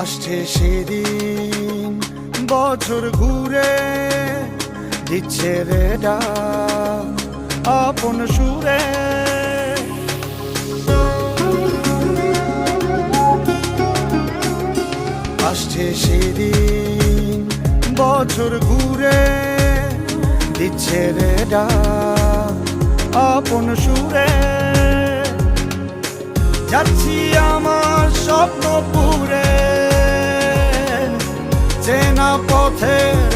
আসছে সেদিন বছর ঘুরে দিচ্ছে রে ডাক আপন সুরে। আসছে সেদিন বছর ঘুরে দিচ্ছে রে ডাক আপন সুরে। যাচ্ছি আমার স্বপ্ন পুরে চেনা পথের